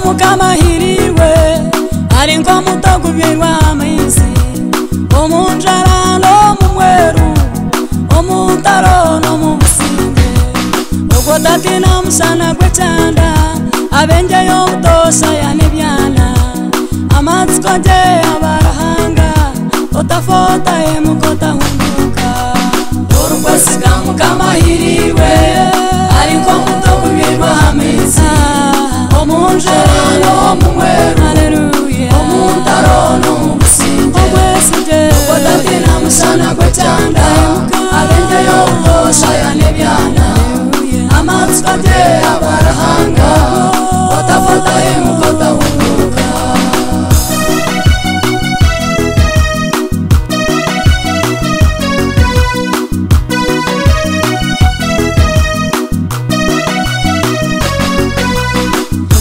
mukamahiriwe ari ngo mutagubirwa amaizi omunjarano mumweru omutaro no mubusinge ubwo tatina musana gwecanda abengeyo utosha yanebyana amatsiko je abarahanga otafota emukota hunduka urukwesiga mukamahiriwe ari ngo mutagubirwa amaizi omunjarano mumweru omutaro no mubusinge ubwo tatina musana gwecanda abengeyo utosha yanebyana amatsiko je abarahanga otafota emukota hunduka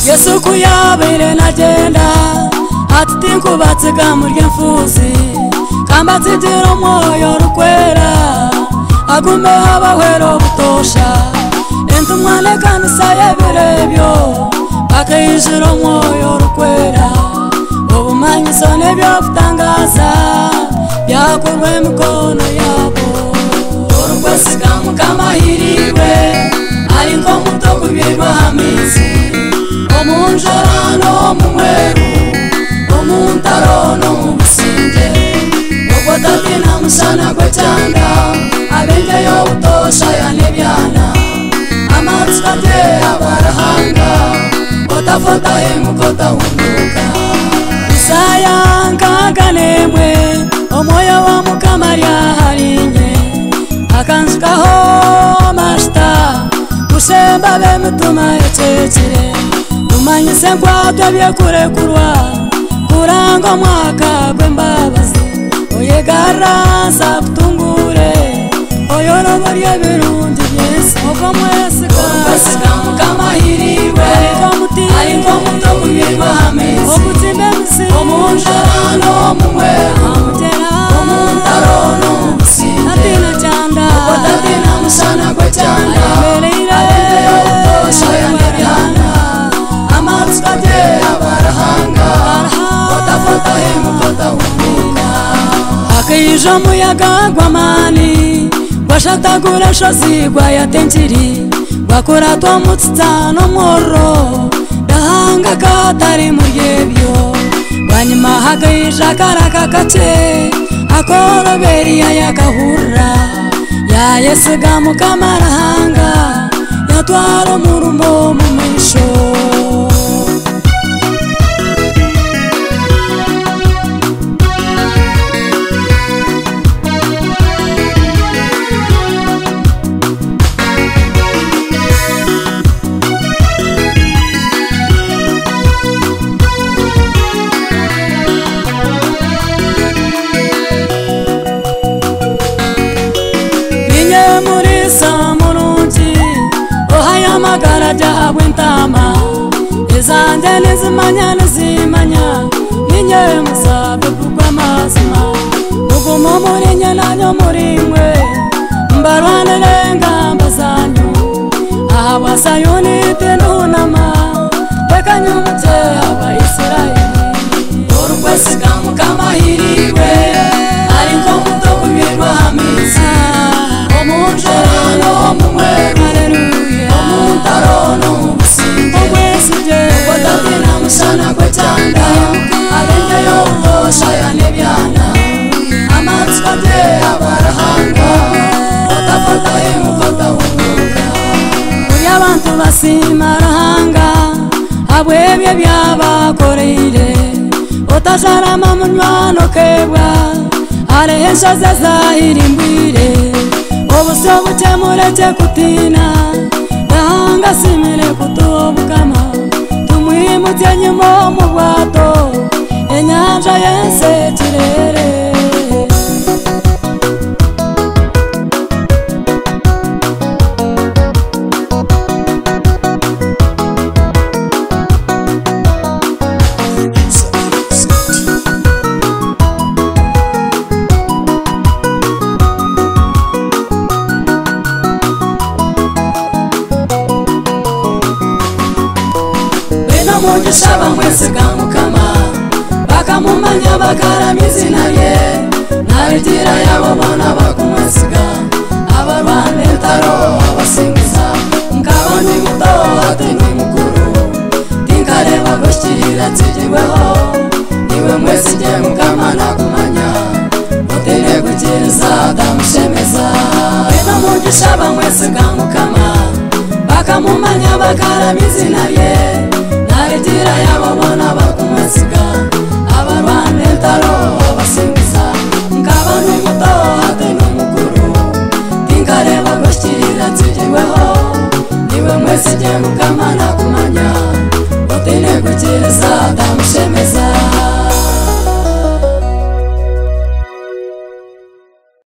Yesu kuyabere nagenda atitinkubatsiga murya mfuzi kambatsigira umwoyo rukwera agume abahwero butosha entumwane kanisa yebirebyo bakayijira umwoyo rukwera obumanyiso nebyo butangaza byakorwa emikono yabo urukwesiga mukamahiriwe ari ngo mutagubirwa amaizi omunjarano mumweru omutaro no mubusinge ubwo tatina musana gwecanda abengeyo utosha yanebyana amatsiko je abarahanga otafota emukota hunduka isayankaгаnemwe omwoyo wa mukamarya harinye akanzukaho mashita gushemba bemutuma ecekire umanyise nkwatwe byekurekurwa kuranga mwaka gwembabazi oyegaranza kutungure oyoroborye birundi byese ubwo mwesiga mukamahiriwe ari ngo mutagubirwa amaizi omunjarano mumweru omutaro no mubusinge ubwo tatina musana gwecanda abengeyo utosha yanebyana amatsiko je abarahanga otafota emukota hunduka akayija muyaga gwamani gwashatagura shozi gwayatenkiri gwakora twamutsitsano mworo dahanga katari muryebyo gwanyuma hakayija karaka kace akoroberiya yakahurra yayesiga mukamarahanga yatwara omurumbo mumaisho magara jabwe ntama ezanje nizimanya ninye musabe kugwa mazima ugumo muri nyananyo murimwe mbarwanire ngamba zanyu aha wasayuni tenunama bekanyumutse abayisirayeli urukwesiga mukamahiriwe ari ngo mutagubirwa amaizi omunjarano mumweru omutaro no mubusinge ubwo tatina musana gwecanda abengeyo utosha yanebyana amatsiko je abarahanga otafota emukota hunduka uya abantu basimarahanga abwebye byabakoreire otajarama munywano kebwa arehesha zazahirimbwire obusyo buke mureke kutina dahanga simire kutobukama tumwimutye nyuma mu bwato enyanja yense kirere n'umugisha bamwesiga mukama bakamumanya bakarama izina rye narigira yabo bona bakumwesiga abarwane taro basingiza ngabo ni muto ati ni mukuru tinkareba gushyira nsigiweho niwe mwesige mukama nakumanya utine gukiriza damushemeza n'umugisha bamwesiga mukama bakamumanya bakarama izina rye narigira yabo bona bakumwesiga abarwane taro basingiza ngabo ni muto ati ni mukuru tinkareba gushyira nsigiweho niwe mwesige mukama nakumanya utine gukiriza damushemeza